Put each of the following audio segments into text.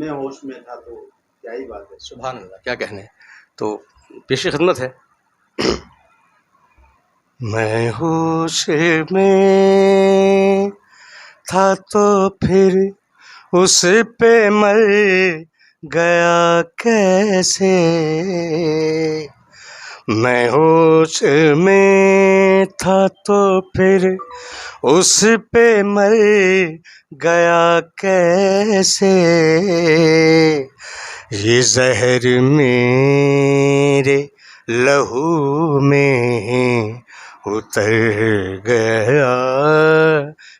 मैं होश में था तो क्या ही बात है। सुभान अल्लाह, क्या कहने। तो पेश खिदमत है। मैं होश में था तो फिर उस पे मर गया कैसे। मैं होश में था तो फिर उस पे मर गया कैसे। ये जहर मेरे लहू में उतर गया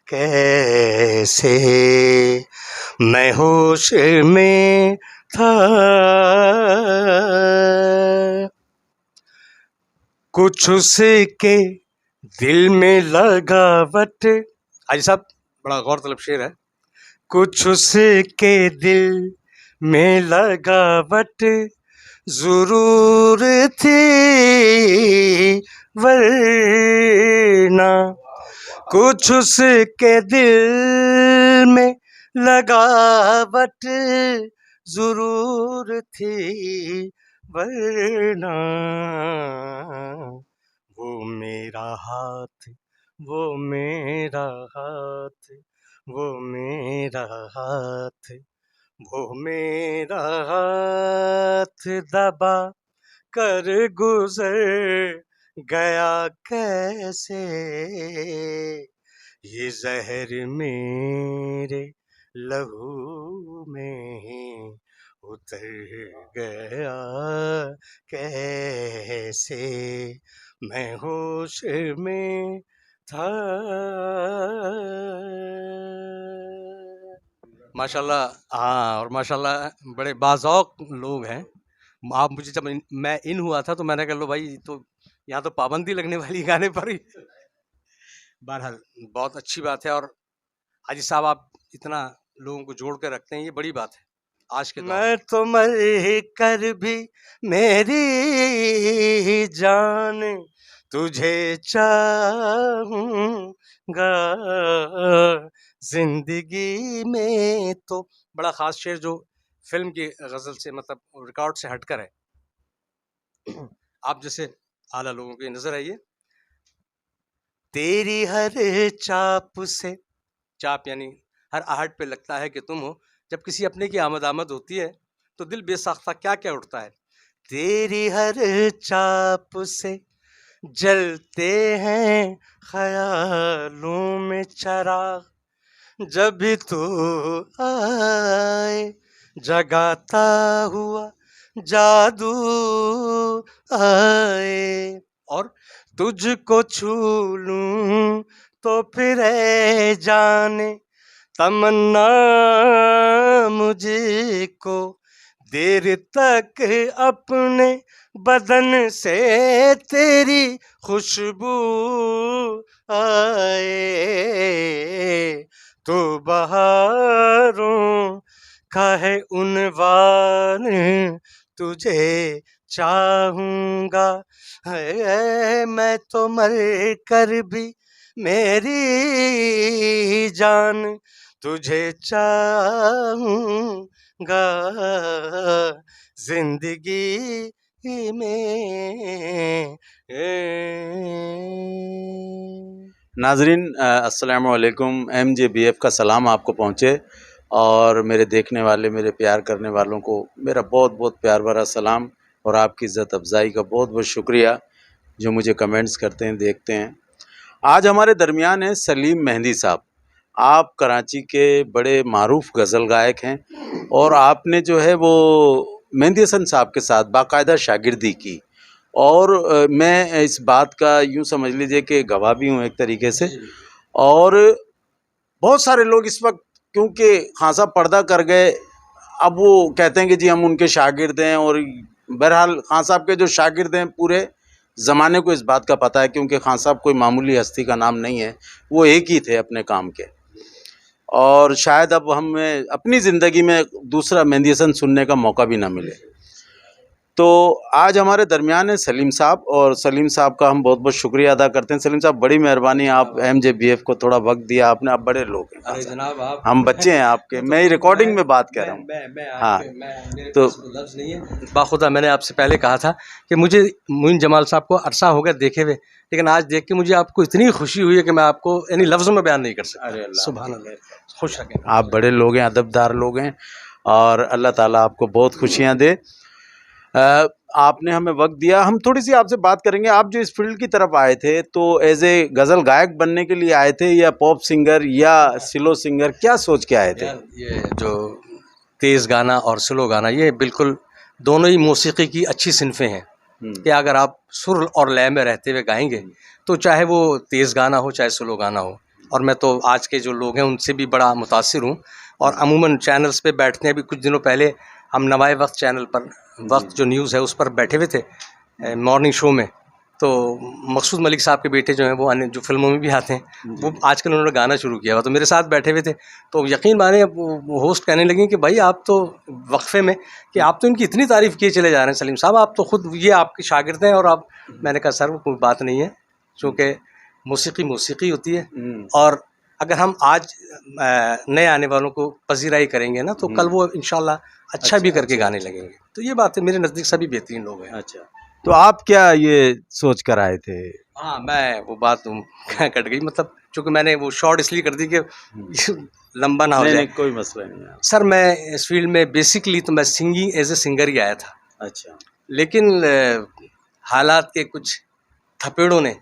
कैसे। मैं होश में था, कुछ उसके दिल में लगावट। हाजी साहब, बड़ा गौर तलब शेर है। कुछ उसके दिल में लगावट जरूर थी, वरना कुछ उसके दिल में लगावट जरूर थी, वरना वो मेरा हाथ, वो मेरा हाथ, वो मेरा हाथ, वो मेरा हाथ दबा कर गुजर गया कैसे। ये जहर मेरे लहू में उतर गया कैसे। मैं होश में था। माशाल्लाह। हाँ, और माशाल्लाह बड़े बाज़ौक़ लोग हैं। आप मुझे जब मैं इन हुआ था तो मैंने कहा लो भाई, तो यहाँ तो पाबंदी लगने वाली गाने पर ही। बहरहाल बहुत अच्छी बात है। और हाजी साहब, आप इतना लोगों को जोड़ के रखते हैं, ये बड़ी बात है आज के दौर में। मैं तो मर कर भी मेरी जान तुझे चाहूँगा, जिंदगी में। तो बड़ा ख़ास शेर जो फिल्म की गज़ल से, मतलब रिकॉर्ड से हटकर है। आप जैसे आला लोगों की नजर आइए। तेरी हर चाप से, चाप यानी हर आहट पे लगता है कि तुम हो। जब किसी अपने की आमद होती है तो दिल बेसाख्ता क्या क्या उठता है। तेरी हर चाप से जलते हैं ख्यालों में चिराग, जब भी तू आए जगाता हुआ जादू आए। और तुझको छू लूं तो फिर ऐ जाने तमन्ना मुझको देर तक अपने बदन से तेरी खुशबू आए। तो बहारों का है उन्वान, तुझे चाहूँगा। है मैं तो मर कर भी मेरी जान तुझे चाहूँगा, जिंदगी में। नाजरीन, अस्सलामु अलैकुम। MJBF का सलाम आपको पहुँचे, और मेरे देखने वाले, मेरे प्यार करने वालों को मेरा बहुत बहुत प्यार भरा सलाम, और आपकी इज़्ज़त अफ़ज़ाई का बहुत बहुत शुक्रिया जो मुझे कमेंट्स करते हैं, देखते हैं। आज हमारे दरमियान हैं सलीम मेहंदी साहब। आप कराची के बड़े मारूफ गज़ल गायक हैं, और आपने जो है वो मेहंदी हसन साहब के साथ बाकायदा शागिर्दी की। और मैं इस बात का यूँ समझ लीजिए कि गवाह भी हूँ एक तरीके से। और बहुत सारे लोग इस वक्त, क्योंकि खान साहब पर्दा कर गए, अब वो कहते हैं कि जी हम उनके शागिर्द हैं। और बहरहाल खान साहब के जो शागिर्द हैं, पूरे ज़माने को इस बात का पता है, क्योंकि खान साहब कोई मामूली हस्ती का नाम नहीं है, वो एक ही थे अपने काम के। और शायद अब हमें अपनी ज़िंदगी में दूसरा मेहंदी हसन सुनने का मौका भी ना मिले। तो आज हमारे दरमियान है सलीम साहब, और सलीम साहब का हम बहुत बहुत शुक्रिया अदा करते हैं। सलीम साहब बड़ी मेहरबानी, आप MJBF को थोड़ा वक्त दिया आपने, आप बड़े लोग हैं। अरे जनाब आप हम बच्चे हैं आपके, मैं रिकॉर्डिंग में बात कर रहा हूँ। हाँ, मेरे तो पास कोई लफ्ज़ नहीं है। बाखुदा मैंने आपसे पहले कहा था कि मुझे मोइन जमाल साहब को अरसा हो गया देखे हुए, लेकिन आज देख के मुझे आपको इतनी खुशी हुई है कि मैं आपको यानी लफ्ज़ों में बयान नहीं कर सकता। अरे अल्लाह, सुभान अल्लाह, खुश रखें। आप बड़े लोग हैं, अदबदार लोग हैं, और अल्लाह ताला आपको बहुत खुशियाँ दे। आपने हमें वक्त दिया, हम थोड़ी सी आपसे बात करेंगे। आप जो इस फील्ड की तरफ आए थे तो एज ए गज़ल गायक बनने के लिए आए थे, या पॉप सिंगर, या स्लो सिंगर, क्या सोच के आए थे? यार ये जो तेज़ गाना और स्लो गाना, ये बिल्कुल दोनों ही मौसीकी की अच्छी सिनफ़ें हैं कि अगर आप सुर और लय में रहते हुए गाएंगे तो चाहे वो तेज़ गाना हो चाहे स्लो गाना हो। और मैं तो आज के जो लोग हैं उनसे भी बड़ा मुतासिर हूँ, और अमूमन चैनल्स पे बैठते हैं। अभी कुछ दिनों पहले हम नवाए वक्त चैनल पर, वक्त जो न्यूज़ है उस पर बैठे हुए थे मॉर्निंग शो में। तो मकसूद मलिक साहब के बेटे जो हैं वो अन्य जो फिल्मों में भी आते हैं, वो आजकल उन्होंने गाना शुरू किया हुआ, तो मेरे साथ बैठे हुए थे। तो यकीन माने वो होस्ट कहने लगे कि भाई आप तो वक्फे में कि आप तो इनकी इतनी तारीफ़ किए चले जा रहे हैं सलीम साहब, आप तो खुद ये आपके शागिर्द हैं। और आप, मैंने कहा सर वो कोई बात नहीं है, चूँकि मौसीकी मौसीकी होती है, और अगर हम आज नए आने वालों को पजीराई करेंगे ना तो कल वो इंशाल्लाह अच्छा भी करके गाने लगेंगे। तो ये बात है, मेरे नज़दीक सभी बेहतरीन लोग हैं। अच्छा, तो आप क्या ये सोच कर आए थे? हाँ, मैं वो बात कट गई, मतलब चूँकि मैंने वो शॉर्ट इसलिए कर दी कि लंबा ना हो नहीं जाए। नहीं, कोई मसला नहीं है। सर मैं इस फील्ड में बेसिकली तो मैं सिंगिंग एज ए सिंगर ही आया था, अच्छा। लेकिन हालात के कुछ थपेड़ों ने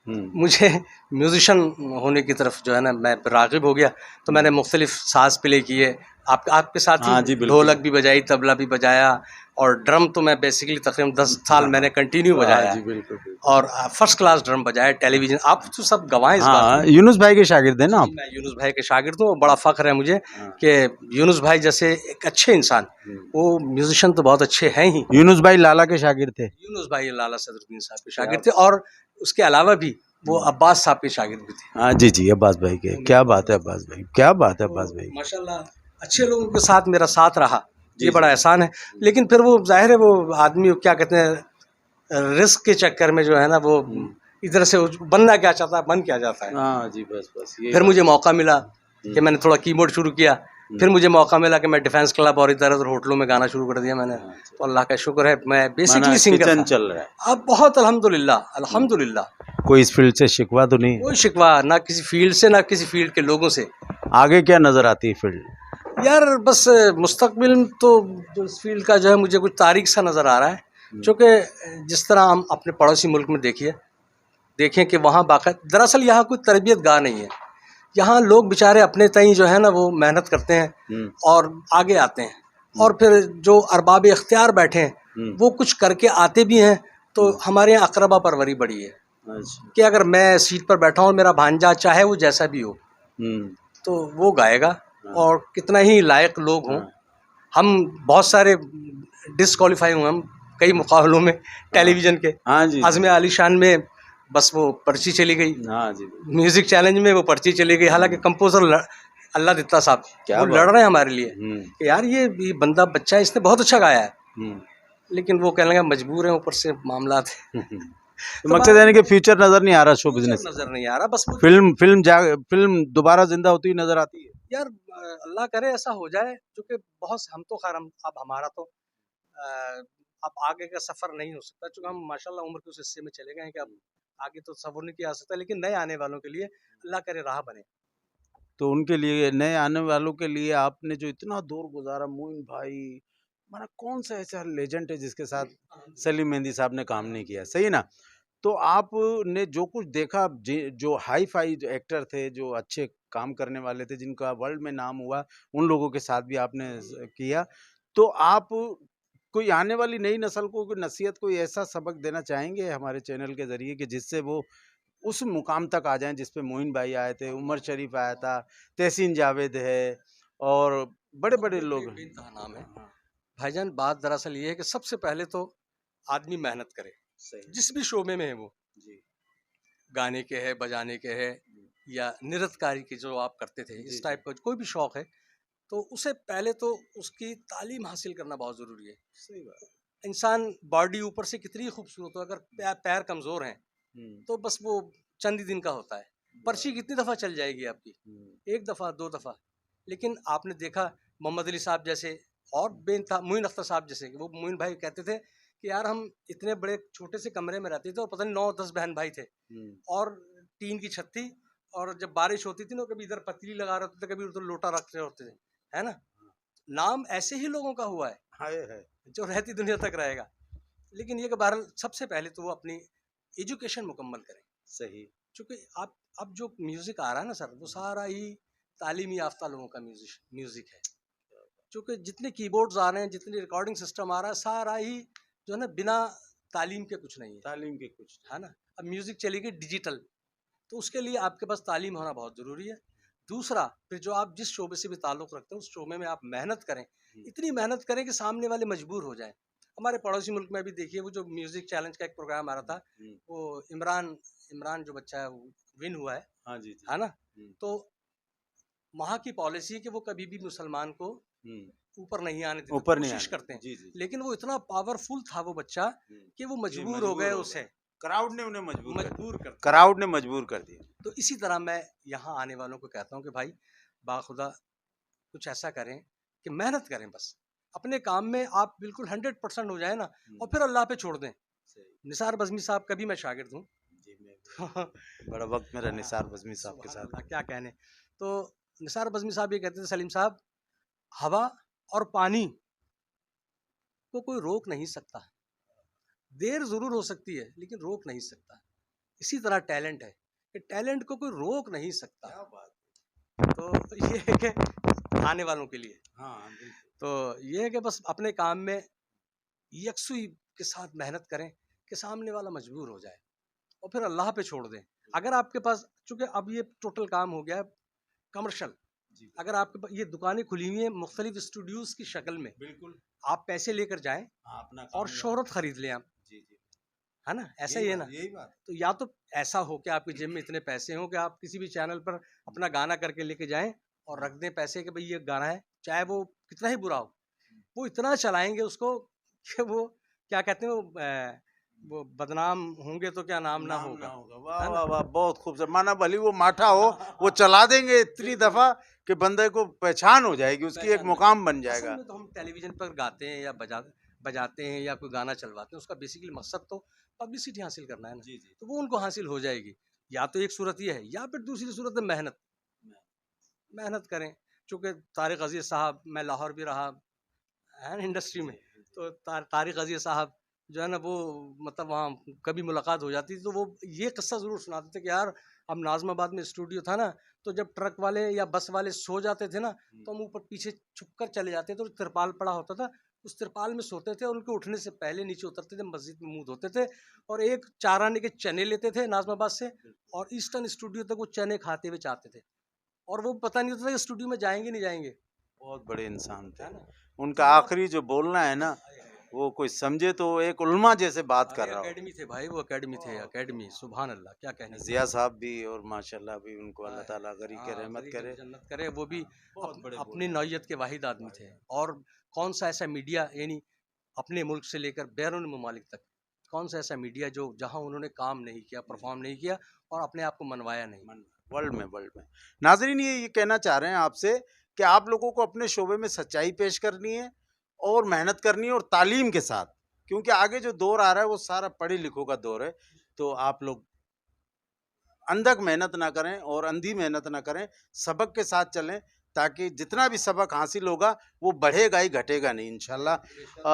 मुझे म्यूज़िशन होने की तरफ जो है ना मैं राग़िब हो गया। तो मैंने मुख्तलिफ साज़ प्ले किए, आपके साथ ही हाँ जी, बिल्कुल। ढोलक भी बजाई, तबला भी बजाया, और ड्रम तो मैं बेसिकली तकरीबन 10 साल मैंने कंटिन्यू बजाया हाँ जी, है। बिल्कुल बिल्कुल। और फर्स्ट क्लास ड्रम बजाया टेलीविज़न, आप तो सब गवाह हैं इस बात हाँ, के। यूनुस भाई के शागिर्द हैं ना आप? जी, मैं यूनुस भाई के शागिर्द हूँ, और बड़ा फ़ख्र है मुझे कि यूनुस भाई जैसे एक अच्छे इंसान, वो म्यूज़िशियन तो बहुत अच्छे हैं ही। यूनुस भाई लाला के शागिर्द थे। यूनुस भाई लाला सदरुद्दीन साहब के शागिर्द थे, और उसके अलावा भी वो अब्बास साहब के शागिर्द भी थे। हाँ जी जी, अब्बास भाई के, क्या बात है अब्बास भाई, क्या बात है अब्बास भाई। माशाल्लाह अच्छे लोगों के साथ मेरा साथ रहा, ये बड़ा एहसान है। लेकिन फिर वो ज़ाहिर है वो आदमी क्या कहते हैं, रिस्क के चक्कर में जो है ना वो इधर से बनना क्या चाहता है बन क्या जाता है। हाँ जी, बस बस ये फिर मुझे मौका मिला कि मैंने थोड़ा कीबोर्ड शुरू किया, फिर मुझे मौका मिला कि मैं डिफेंस क्लब और इधर उधर होटलों में गाना शुरू कर दिया मैंने। तो अल्लाह का शुक्र है, मैं बेसिकली सिंगर किचन था। चल रहा है। अब बहुत अल्हम्दुलिल्लाह अल्हम्दुलिल्लाह, कोई इस फील्ड से शिकवा तो नहीं? कोई शिकवा ना किसी फील्ड से ना किसी फील्ड के लोगों से। आगे क्या नजर आती है फील्ड? यार बस मुस्तकबिल तो जो इस फील्ड का जो है मुझे कुछ तारीख सा नज़र आ रहा है, क्योंकि जिस तरह हम अपने पड़ोसी मुल्क में देखें कि वहाँ दरअसल यहाँ कोई तरबियत गाह नहीं है। यहाँ लोग बेचारे अपने तई जो है ना वो मेहनत करते हैं और आगे आते हैं, और फिर जो अरबाब इख्तियार बैठे हैं वो कुछ करके आते भी हैं। तो हमारे यहाँ अकरबा परवरी बड़ी है कि अगर मैं सीट पर बैठा हूँ, मेरा भांजा चाहे वो जैसा भी हो तो वो गाएगा, और कितना ही लायक लोग हों। हम बहुत सारे डिसक्वालीफाई हुए हम कई मुकाबलों में टेलीविज़न के। हाँ जी, आज़म आली शान में बस वो पर्ची चली गई, हाँ जी, म्यूज़िक चैलेंज में वो पर्ची चली गई। हालांकि कंपोज़र अल्लाह दित्ता साहब वो लड़ रहे हैं हमारे लिए कि यार ये बंदा बच्चा है, इसने बहुत अच्छा गाया है, लेकिन वो कहने लगा मजबूर है, ऊपर से मामला थे। तो मकसद यानी कि फ्यूचर नजर नहीं आ रहा शो बिजनेस, नज़र नहीं आ रहा, बस फिल्म दोबारा जिंदा होती हुई नजर आती है। यार अल्लाह करे ऐसा हो जाए, क्योंकि बहुत हम तो खैर हम अब हमारा तो अब आगे का सफ़र नहीं हो सकता, क्योंकि हम माशाल्लाह उम्र के उस हिस्से में चले गए हैं कि अब आगे तो सफ़र नहीं किया जा सकता। लेकिन नए आने वालों के लिए अल्लाह करे राह बने। तो उनके लिए, नए आने वालों के लिए आपने जो इतना दौर गुजारा, मोइन भाई, माना कौन सा ऐसा लेजेंड है जिसके साथ सलीम मेहंदी साहब ने काम नहीं किया, सही ना? तो आपने जो कुछ देखा, जो हाई फाई जो एक्टर थे, जो अच्छे काम करने वाले थे, जिनका वर्ल्ड में नाम हुआ, उन लोगों के साथ भी आपने किया। तो आप कोई आने वाली नई नस्ल को कोई नसीहत, कोई ऐसा सबक देना चाहेंगे हमारे चैनल के जरिए कि जिससे वो उस मुकाम तक आ जाएं जिस पे मोइन भाई आए थे, उमर शरीफ आया था, तहसीन जावेद है, और बड़े बड़े लोग हैं। बेइंतहा नाम है भाईजान। बात दरअसल ये है कि सबसे पहले तो आदमी मेहनत करे, जिस भी शोबे में है वो, गाने के है, बजाने के है, या नृत्यकारी के जो आप करते थे, इस टाइप का कोई भी शौक है, तो उसे पहले तो उसकी तालीम हासिल करना बहुत ज़रूरी है। सही बात। इंसान बॉडी ऊपर से कितनी खूबसूरत हो, अगर पैर कमज़ोर हैं तो बस वो चंद ही दिन का होता है। पर्ची कितनी दफ़ा चल जाएगी आपकी, एक दफ़ा, दो दफ़ा। लेकिन आपने देखा मोहम्मद अली साहब जैसे और बेनता मोइन अख्तर साहब जैसे, वो मोइन भाई कहते थे कि यार हम इतने बड़े छोटे से कमरे में रहते थे और पता नहीं 9-10 बहन भाई थे, और टीन की छत थी, और जब बारिश होती थी ना कभी इधर पतीली लगा रहे होते थे, कभी उधर लोटा रख रहे होते थे, है ना। नाम ऐसे ही लोगों का हुआ है जो रहती दुनिया तक रहेगा। लेकिन ये कि बहरहाल सबसे पहले तो वो अपनी एजुकेशन मुकम्मल करें। सही। चूँकि आप अब जो म्यूज़िक आ रहा है ना सर, वो सारा ही तालीमी याफ्ता लोगों का म्यूज़िक है। चूँकि जितने कीबोर्ड्स आ रहे हैं, जितने रिकॉर्डिंग सिस्टम आ रहा है, सारा ही जो है ना बिना तालीम के कुछ नहीं है, तालीम के कुछ है ना। अब म्यूज़िक चलेगी डिजिटल, तो उसके लिए आपके पास तालीम होना बहुत ज़रूरी है। दूसरा, फिर जो आप जिस शोबे से भी ताल्लुक़ रखते हैं, उस शोबे में आप मेहनत करें, इतनी मेहनत करें कि सामने वाले मजबूर हो जाएँ। हमारे पड़ोसी मुल्क में भी देखिए, वो जो म्यूज़िक चैलेंज का एक प्रोग्राम आ रहा था, वो इमरान इमरान जो बच्चा है वो विन हुआ है, हाँ जी, जी। है ना? तो वहाँ की पॉलिसी है कि वो कभी भी मुसलमान को ऊपर नहीं आने देते, ऊपर नहीं कोशिश आने करते हैं। जी, जी। लेकिन वो इतना पावरफुल था वो बच्चा कि वो मजबूर हो गए उसे, क्राउड ने उन्हें मजबूर मजबूर कर दिया। क्राउड ने मजबूर कर दिया। तो इसी तरह मैं यहाँ आने वालों को कहता हूँ कि भाई बाखुदा कुछ ऐसा करें कि मेहनत करें, बस अपने काम में आप बिल्कुल 100% हो जाए ना, और फिर अल्लाह पे छोड़ दें। निसार बज़मी साहब का भी मैं शागिर्द हूँ। जी, मैं बड़ा वक़्त मेरा निसार बज़मी साहब के सुभान साथ अल्लाह, क्या कहने। तो निसार बज़मी साहब ये कहते थे, सलीम साहब, हवा और पानी को कोई रोक नहीं सकता। देर ज़रूर हो सकती है लेकिन रोक नहीं सकता। इसी तरह टैलेंट है कि टैलेंट को कोई रोक नहीं सकता। क्या बात तो ये है कि आने वालों के लिए, हाँ, बिल्कुल। तो ये है कि बस अपने काम में यकसुई के साथ मेहनत करें कि सामने वाला मजबूर हो जाए, और फिर अल्लाह पे छोड़ दें। अगर आपके पास, चूँकि अब ये टोटल काम हो गया है कमर्शियल, जी, अगर आपके पास ये दुकानें खुली हुई हैं मुख्तलिफ स्टूडियोज़ की शक्ल में, बिल्कुल। आप पैसे लेकर जाएँ हाँ, अपना और काम शोहरत खरीद लें आप, जी, जी। है ना? ऐसा ही है ना? यही बात। तो या तो ऐसा हो कि आपकी जेब में इतने पैसे हों कि आप किसी भी चैनल पर अपना गाना करके लेके जाएँ और रख दें पैसे कि भई ये गाना है, चाहे वो कितना ही बुरा हो, वो इतना चलाएँगे उसको कि वो क्या कहते हैं, वो बदनाम होंगे तो क्या नाम ना नाम ना होगा, होगा। वाह, है वाह, ना? वाह! बहुत खूबसूरत। माना भले ही वो माठा हो, वो चला देंगे इतनी दफ़ा कि बंदे को पहचान हो जाएगी, उसकी एक पहचान में मुकाम बन असल जाएगा। में तो हम टेलीविज़न पर गाते हैं या बजाते हैं या कोई गाना चलवाते हैं, उसका बेसिकली मकसद तो पब्लिसिटी हासिल करना है ना, जी, जी। तो वो उनको हासिल हो जाएगी। या तो एक सूरत ये है, या फिर दूसरी सूरत है मेहनत। मेहनत करें, चूँकि तारिक अज़ीज़ साहब, मैं लाहौर भी रहा है ना इंडस्ट्री में, तो तारिक अज़ीज़ साहब जो है ना, वो मतलब वहाँ कभी मुलाकात हो जाती थी तो वो ये किस्सा ज़रूर सुनाते थे कि यार, हम नाज़िमाबाद में स्टूडियो था ना, तो जब ट्रक वाले या बस वाले सो जाते थे ना, तो हम ऊपर पीछे छुप कर चले जाते थे, और तिरपाल पड़ा होता था, उस तिरपाल में सोते थे, और उनके उठने से पहले नीचे उतरते थे, मस्जिद में मुँह धोते थे, और एक 4 आने के चने लेते थे नाज़िमाबाद से, और ईस्टर्न स्टूडियो तक वो चने खाते हुए जाते थे, और वो पता नहीं होता था कि स्टूडियो में जाएँगे नहीं जाएँगे, बहुत बड़े इंसान थे। है ना? उनका आखिरी जो बोलना है ना, वो कोई समझे तो एक उलमा जैसे बात कर अरे रहा हो। एकेडमी थे भाई, वो एकेडमी थे, एकेडमी, सुभान अल्लाह, क्या कहने की ज़िया बात साहब भी और माशाल्लाह भी उनको है। अल्लाह ताला गरी के हाँ, रहमत गरीब करे। अली जन्नत करे, वो भी बहुत बड़े अपनी बोलने नौइयत के वाहिद आदमी थे। और कौन सा ऐसा मीडिया, यानी अपने मुल्क से लेकर बैरून ममालिक तक, कौन सा ऐसा मीडिया जो जहाँ उन्होंने काम नहीं किया, परफॉर्म नहीं किया और अपने आप को मनवाया नहीं। वर्ल्ड में। नाज़रीन, ये कहना चाह रहे हैं आपसे कि आप लोगों को अपने शोबे में सच्चाई पेश करनी है और मेहनत करनी है और तालीम के साथ, क्योंकि आगे जो दौर आ रहा है वो सारा पढ़े लिखों का दौर है। तो आप लोग अंधक मेहनत ना करें और अंधी मेहनत ना करें, सबक के साथ चलें, ताकि जितना भी सबक हासिल होगा वो बढ़ेगा ही, घटेगा नहीं इंशाल्लाह। अ,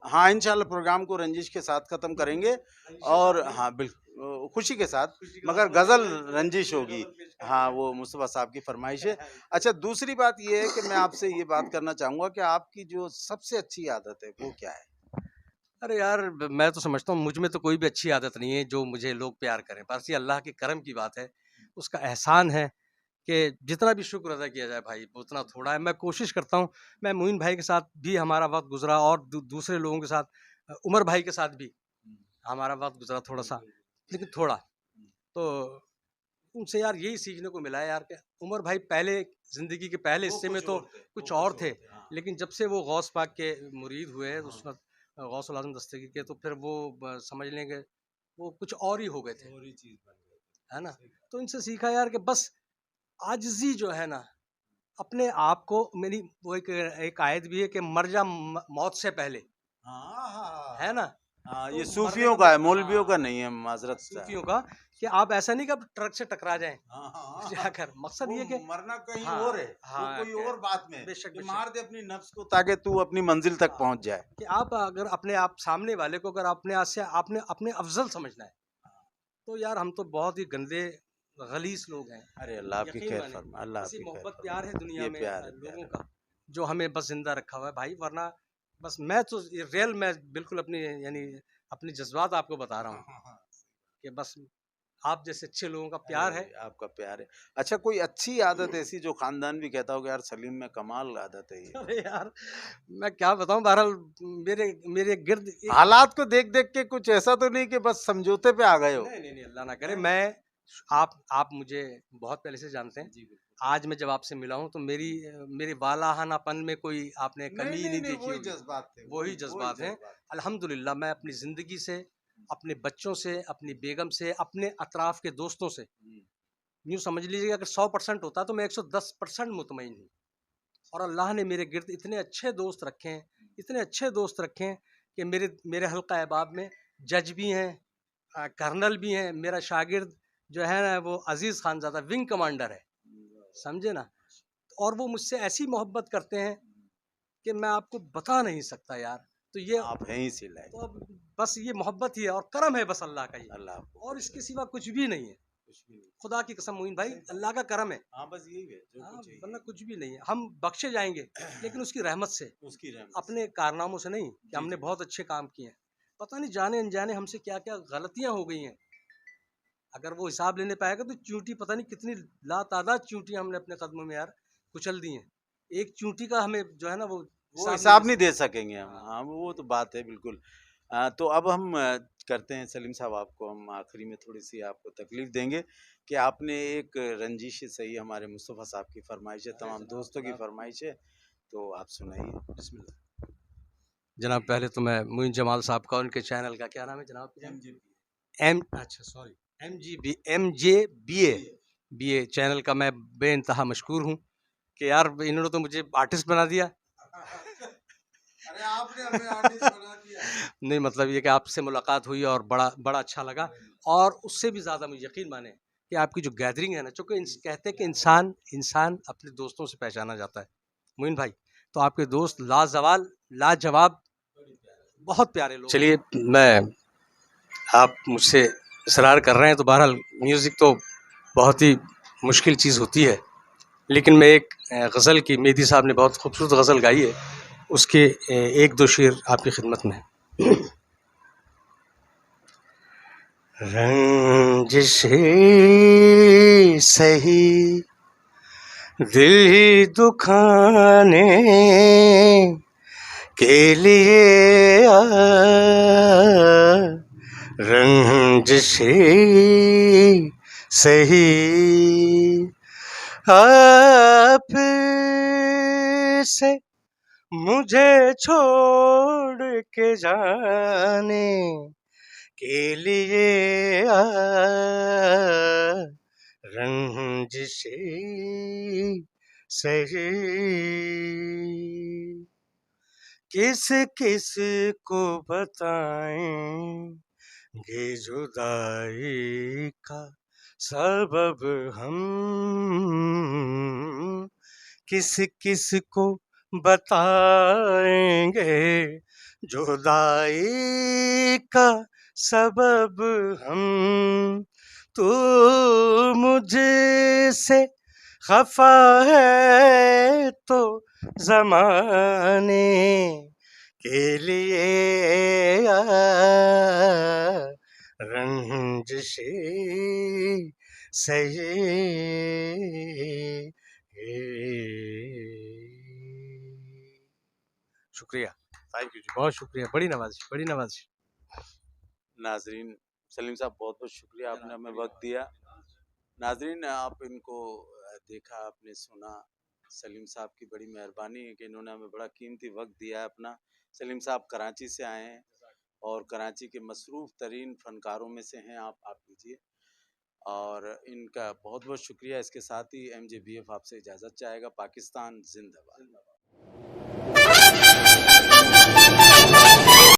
हाँ, इंशाल्लाह प्रोग्राम को रंजिश के साथ ख़त्म करेंगे, और हाँ, बिल्कुल खुशी के साथ, मगर गज़ल रंजिश होगी। हाँ, वो मुस्तफ़ा साहब की फ़रमाइश है। अच्छा, दूसरी बात ये है कि मैं आपसे ये बात करना चाहूँगा कि आपकी जो सबसे अच्छी आदत है, वो क्या है? अरे यार, मैं तो समझता हूँ मुझ में तो कोई भी अच्छी आदत नहीं है जो मुझे लोग प्यार करें, बस ये अल्लाह के करम की बात है, उसका एहसान है कि जितना भी शुक्र अदा किया जाए भाई, वो उतना थोड़ा है। मैं कोशिश करता हूँ, मैं मोइन भाई के साथ भी हमारा वक्त गुजरा, और दूसरे लोगों के साथ, उमर भाई के साथ भी हमारा वक्त गुजरा थोड़ा सा, लेकिन थोड़ा, तो उनसे यार यही सीखने को मिला है यार कि उमर भाई पहले, ज़िंदगी के पहले हिस्से में तो कुछ और थे, लेकिन जब से वो गौस पाक के मुरीद हुए उस वक्त गौसुल आजम दस्तगीर के, तो फिर वो समझ लेंगे वो कुछ और ही हो गए थे, और ही चीज बन गई। है ना। तो इनसे सीखा यार कि बस आजिज़ी जो है ना, अपने आप को, मेरी वो एक आयत भी है कि मर जा मौत से पहले, हाँ हाँ है ना। हाँ, तो ये मरने सूफियों का का है, मतलब, मौलवियों का हाँ, नहीं है, माजरत सा है। सूफियों का, कि आप ऐसा नहीं कि आप ट्रक से टकरा जाएं हाँ हाँ हाँ, जाकर, मकसद वो ये कि मरना कहीं हाँ और है, वो हाँ कोई और बात में है, बेशक कि बेशक, मार दे अपनी नफ्स को ताकि तू अपनी मंजिल तक हाँ, पहुंच जाए। कि आप अगर अपने आप सामने वाले को, अगर अपने आप से आपने अपने अफजल समझना है, तो यार हम तो बहुत ही गंदे गलीस लोग हैं। अरे अल्लाह आपकी यकीन खैर माने, फरमा, अल्लाह बस ये आपकी खैर मोहब्बत प्यार फरमा। है दुनिया ये में प्यार है, प्यार लोगों है। का, जो हमें बस जिंदा रखा हुआ है भाई। वरना बस मैं तो ये रियल, मैं बिल्कुल अपनी यानी अपनी जज्बात आपको बता रहा हाँ हूँ हाँ हाँ। कि बस आप जैसे अच्छे लोगों का अरे प्यार है। आपका प्यार है। अच्छा, कोई अच्छी आदत ऐसी जो खानदान भी कहता हो कि यार सलीम में कमाल आदत है ये? अरे यार, मैं क्या बताऊं, बहरहाल मेरे मेरे गिर्द एक, हालात को देख देख के कुछ ऐसा तो नहीं कि बस समझौते पे आ गए हो? नहीं नहीं नहीं, अल्लाह ना करे। हैं? मैं, आप मुझे बहुत पहले से जानते हैं। जी बिल्कुल। आज मैं जब आपसे मिला हूं तो मेरे वालाहानापन में कोई आपने नहीं कमी ही नहीं नहीं नहीं, देखी वही होगी। जज्बात थे, वही वही जज्बात हैं। जज्बात। अल्हम्दुलिल्लाह मैं अपनी ज़िंदगी से, अपने बच्चों से, अपनी बेगम से, अपने अतराफ़ के दोस्तों से, हम्म, यूँ समझ लीजिए अगर 100% होता तो मैं 110% मुतमईन हूँ। और अल्लाह ने मेरे गिर्द इतने अच्छे दोस्त रखे हैं, इतने अच्छे दोस्त रखे हैं कि मेरे मेरे हल्का अहबाब में जज भी हैं, कर्नल भी हैं। मेरा शागिर्द जो है ना वो अज़ीज़ खानज़ादा विंग कमांडर है, समझे ना। और वो मुझसे ऐसी मोहब्बत करते हैं कि मैं आपको बता नहीं सकता यार। तो ये, आप हैं ही सिलाई। तो अब बस ये मोहब्बत ही है और करम है बस अल्लाह का, ये अल्लाह आपको और खुश इसके रखे। सिवा कुछ भी नहीं है। कुछ भी नहीं। खुदा की कसम मोइन भाई, सही बात। अल्लाह का करम है। हाँ बस यही है जो हाँ, कुछ है, वरना यही कुछ भी नहीं है। हम बख्शे जाएंगे लेकिन उसकी रहमत से, उसकी रहमत से। अपने कारनामों से नहीं कि जी हमने जी। बहुत अच्छे काम किए हैं। पता नहीं जाने अनजाने हमसे क्या क्या गलतियां हो गई हैं। अगर वो हिसाब लेने पाएगा तो चूंटी पता नहीं कितनी लातादाद चूंटियां हमने अपने कदमों में यार कुचल दी हैं। एक चूंटी का हमें जो है ना वो वो हिसाब नहीं दे हिसाब नहीं सकते। दे सकेंगे हम, हाँ, हाँ वो तो बात है बिल्कुल। तो अब हम करते हैं सलीम साहब, आपको हम आखिरी में थोड़ी सी आपको तकलीफ देंगे कि आपने एक रंजिश सही, हमारे मुस्तफ़ा साहब की फरमाइश है, तमाम दोस्तों की फरमाइश है, तो आप सुनाइए। बिस्मिल्लाह। जनाब पहले तो मैं मोइन जमाल साहब का, उनके चैनल का क्या नाम है जनाब? एम, अच्छा सॉरी, MJ BA चैनल का मैं बेइंतहा मशकूर हूँ कि यार इन्होंने तो मुझे आर्टिस्ट बना दिया। अरे आपने हमें आर्टिस्ट बना दिया। नहीं, मतलब ये कि आपसे मुलाकात हुई और बड़ा बड़ा अच्छा लगा। और उससे भी ज़्यादा मुझे यकीन माने कि आपकी जो गैदरिंग है ना, चूँकि कहते हैं कि इंसान इंसान अपने दोस्तों से पहचाना जाता है। मोइन भाई, तो आपके दोस्त लाजवाल, लाजवाब, बहुत प्यारे लोग। चलिए, मैं, आप मुझसे इसरार कर रहे हैं तो बहरहाल म्यूज़िक तो बहुत ही मुश्किल चीज़ होती है। लेकिन मैं एक गज़ल की, मेहदी साहब ने बहुत खूबसूरत गज़ल गाई है, उसके एक दो शेर आपकी खिदमत में। रंजिशे सही दिल ही दुखाने के लिए रंजिशे सही आप से मुझे छोड़ के जाने के लिए रंजिशे सही किस किस को बताएं ये जुदाई का सबब हम किस किस को बताएंगे जुदाई का सबब हम तू मुझसे खफा है तो ज़माने के लिए रंजिशे सही। शुक्रिया, थैंक यू जी। बहुत शुक्रिया, बड़ी नवाज़ी, बड़ी नवाज़ी। नाजरीन, सलीम साहब बहुत बहुत शुक्रिया, आपने हमें वक्त दिया। नाजरीन, आप इनको देखा, आपने सुना, सलीम साहब की बड़ी मेहरबानी है कि इन्होंने हमें बड़ा कीमती वक्त दिया है अपना। सलीम साहब कराची से आए हैं और कराची के मसरूफ़ तरीन फ़नकारों में से हैं आप लीजिए, और इनका बहुत बहुत शुक्रिया। इसके साथ ही MJBF आपसे इजाज़त चाहेगा। पाकिस्तान जिंदाबाद।